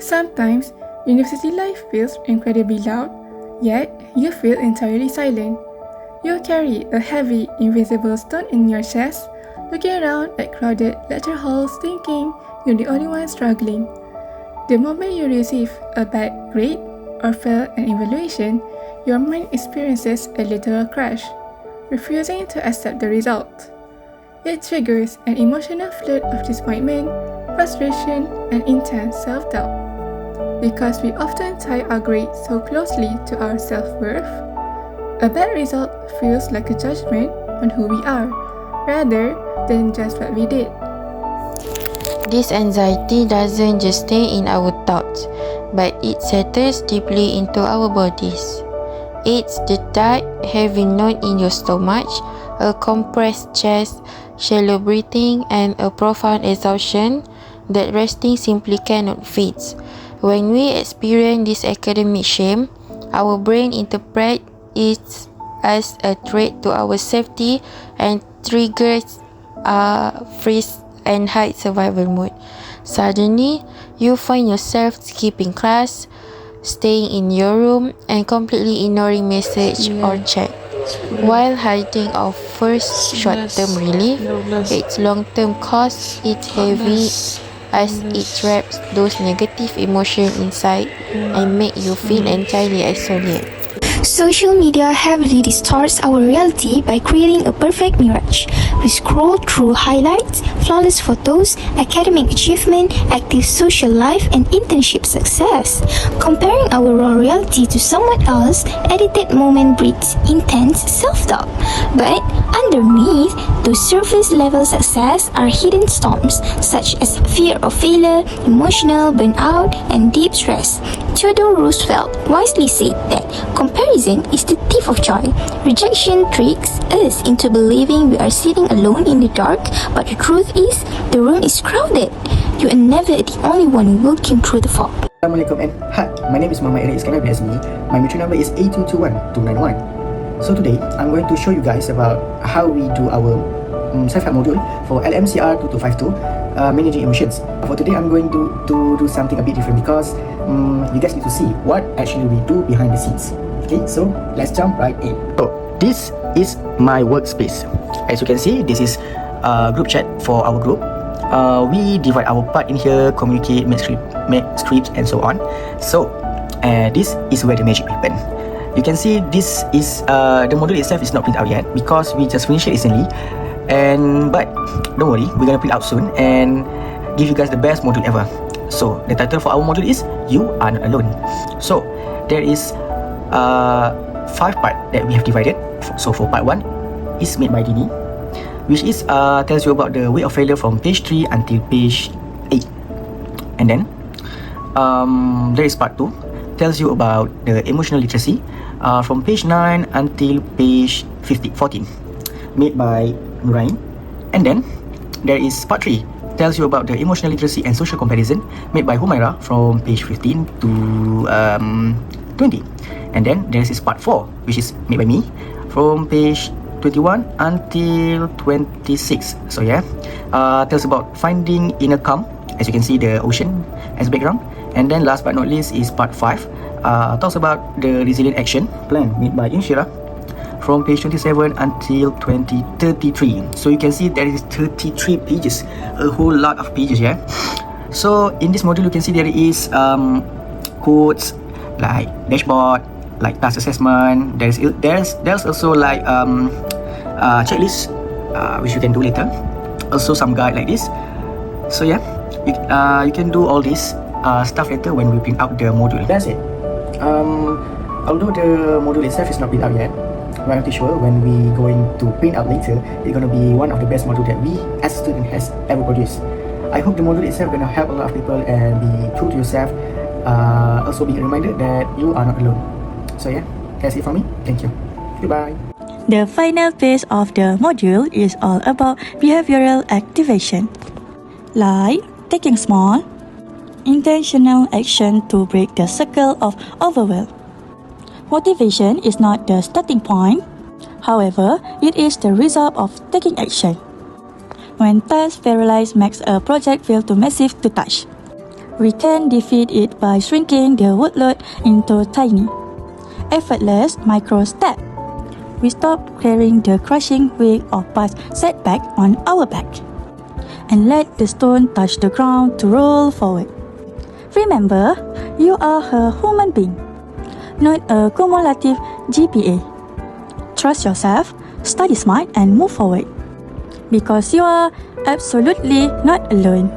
Sometimes, university life feels incredibly loud, yet you feel entirely silent. You carry a heavy, invisible stone in your chest, looking around at crowded lecture halls thinking you're the only one struggling. The moment you receive a bad grade or fail an evaluation, your mind experiences a literal crash, refusing to accept the result. It triggers an emotional flood of disappointment, frustration, and intense self-doubt. Because we often tie our grades so closely to our self-worth, a bad result feels like a judgment on who we are, rather than just what we did. This anxiety doesn't just stay in our thoughts, but it settles deeply into our bodies. It's the tight, heavy knot in your stomach, a compressed chest, shallow breathing, and a profound exhaustion that resting simply cannot fix. When we experience this academic shame, our brain interprets it as a threat to our safety and triggers a freeze and hide survival mode. Suddenly, you find yourself skipping class, staying in your room, and completely ignoring message or chat. While hiding our first short-term relief, its long-term cost is heavy as it traps those negative emotions inside and make you feel entirely isolated. Social media heavily distorts our reality by creating a perfect mirage. We scroll through highlights, flawless photos, academic achievement, active social life, and internship success. Comparing our raw reality to someone else's edited moment breeds intense self-doubt. But underneath those surface-level success are hidden storms, such as fear of failure, emotional burnout, and deep stress. Theodore Roosevelt wisely said that comparison is the thief of joy. Rejection tricks us into believing we are sitting alone in the dark, but the truth is, the room is crowded. You are never the only one walking through the fog. Assalamualaikum and hi, my name is Muhammad Eric Iskandar Biasmi. My mutual number is 8221-291. So today, I'm going to show you guys about how we do our self-help module for LMCR2252, Managing Emotions. For today, I'm going to do something a bit different because you guys need to see what actually we do behind the scenes. Okay, so let's jump right in. So this is my workspace. As you can see, this is a group chat for our group. We divide our part in here, communicate, make scripts, and so on. So this is where the magic happens. You can see this is the module itself is not printed out yet because we just finished it recently. But don't worry, we're gonna print out soon and give you guys the best module ever. So the title for our module is You Are Not Alone. So there is 5 parts that we have divided. So for part 1 is made by Dini, which is tells you about the way of failure from page 3 until page 8. And then there is part 2, tells you about the emotional literacy from page 9 until page 14, made by Nurain. And then there is part 3, tells you about the emotional literacy and social comparison, made by Humaira from page 15 to 20. And then there is part 4, which is made by me from page 21 until 26. So yeah, tells about finding inner calm. As you can see, the ocean as background. And then last but not least is part 5, talks about the resilient action plan made by Inshira from page 27 until 2033. So you can see there is 33 pages, a whole lot of pages, yeah. So in this module you can see there is codes like dashboard, like task assessment. There's also like checklist which you can do later. Also some guide like this. So yeah, you can do all this stuff later when we print out the module. That's it. Although the module itself is not printed out yet, I'm not sure when we going to print out later, it's gonna be one of the best module that we as a student has ever produced. I hope the module itself gonna help a lot of people and be true to yourself. Also be a reminder that you are not alone. So yeah, that's it from me. Thank you. Goodbye. The final phase of the module is all about behavioral activation, like taking small, intentional action to break the cycle of overwhelm. Motivation is not the starting point. However, it is the result of taking action. When task paralysis makes a project feel too massive to touch. We can defeat it by shrinking the workload into tiny, effortless micro steps. We stop carrying the crushing weight of past setback on our back and let the stone touch the ground to roll forward. Remember, you are a human being, not a cumulative GPA. Trust yourself, study smart, and move forward, because you are absolutely not alone.